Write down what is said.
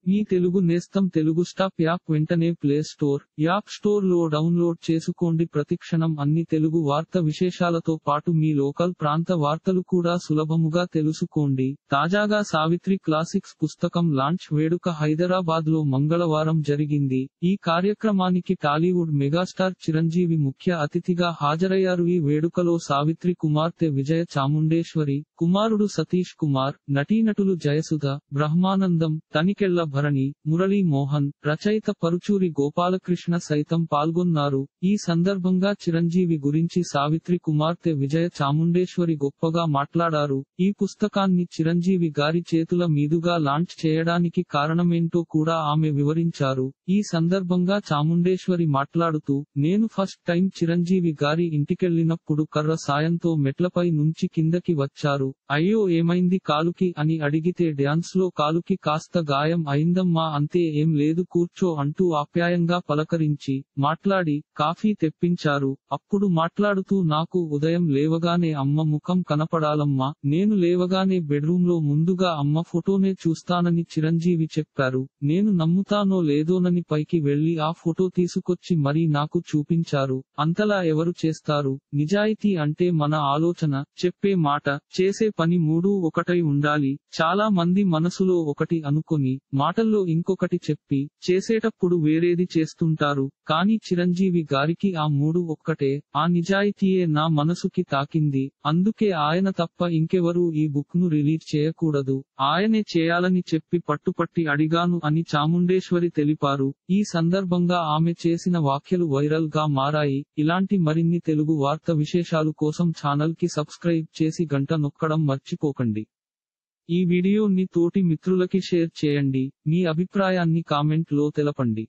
మీ తెలుగు నేస్తం Telugu stop app వెంటనే play store, app store లో డౌన్లోడ్ చేసుకోండి. ప్రతిక్షణం అన్ని తెలుగు వార్త విశేషాలతో పాటు మీ లోకల్ ప్రాంత వార్తలు కూడా సులభముగా తెలుసుకోండి. తాజాగా సావిత్రి క్లాసిక్స్ పుస్తకం లాంచ్ వేడుక హైదరాబాద్ లో మంగళవారం జరిగింది. ఈ కార్యక్రమానికి టాలీవుడ్ మెగాస్టార్ చిరంజీవి ముఖ్య అతిథిగా హాజరయ్యారు. ఈ వేడుకలో సావిత్రి కుమార్తె విజయ చాముండేశ్వరి, కుమారుడు సతీష్ కుమార్, నటీనటులు జయసుధ, బ్రహ్మానందం, తనికెళ్ల భరణి, మురళీ మోహన్, రచయిత పరుచూరి గోపాలకృష్ణ సైతం పాల్గొన్నారు. ఈ సందర్భంగా చిరంజీవి గురించి సావిత్రి కుమార్తె విజయ చాముండేశ్వరి గొప్పగా మాట్లాడారు. ఈ పుస్తకాన్ని చిరంజీవి గారి చేతుల మీదుగా లాంచ్ చేయడానికి కారణమేంటో కూడా ఆమె వివరించారు. ఈ సందర్భంగా చాముండేశ్వరి మాట్లాడుతూ, నేను ఫస్ట్ టైం చిరంజీవి గారి ఇంటికెళ్లినప్పుడు కర్ర సాయంతో మెట్లపై నుంచి కిందకి వచ్చారు. అయ్యో ఏమైంది కాలుకి అని అడిగితే డ్యాన్స్ లో కాలుకి కాస్త గాయం అయిందమ్మా, అంతే, ఏం లేదు కూర్చో అంటూ ఆప్యాయంగా పలకరించి మాట్లాడి కాఫీ తెప్పించారు. అప్పుడు మాట్లాడుతూ, నాకు ఉదయం లేవగానే అమ్మ ముఖం కనపడాలమ్మా, నేను లేవగానే బెడ్రూమ్ లో ముందుగా అమ్మ ఫోటోనే చూస్తానని చిరంజీవి చెప్పారు. నేను నమ్ముతానో లేదోనని పైకి వెళ్లి ఆ ఫోటో తీసుకొచ్చి మరీ నాకు చూపించారు. అంతలా ఎవరు చేస్తారు? నిజాయితీ అంటే మన ఆలోచన, చెప్పే మాట, చేసే పని మూడూ ఒకటై ఉండాలి. చాలా మంది మనసులో ఒకటి అనుకొని మాటల్లో ఇంకొకటి చెప్పి చేసేటప్పుడు వేరేది చేస్తుంటారు. కానీ చిరంజీవి గారికి ఆ మూడు ఒక్కటే. ఆ నిజాయితీయే నా మనసుకి తాకింది. అందుకే ఆయన తప్ప ఇంకెవరూ ఈ బుక్ ను రిలీజ్ చేయకూడదు, ఆయనే చేయాలని చెప్పి పట్టుపట్టి అడిగాను అని చాముండేశ్వరి తెలిపారు. ఈ సందర్భంగా ఆమె చేసిన వ్యాఖ్యలు వైరల్ గా మారాయి. ఇలాంటి మరిన్ని తెలుగు వార్త విశేషాలు కోసం ఛానల్ కి సబ్స్క్రైబ్ చేసి గంట నొక్కడం మర్చిపోకండి. ఈ వీడియోని తోటి మిత్రులకి షేర్ చేయండి. మీ అభిప్రాయాన్ని కామెంట్ లో తెలపండి.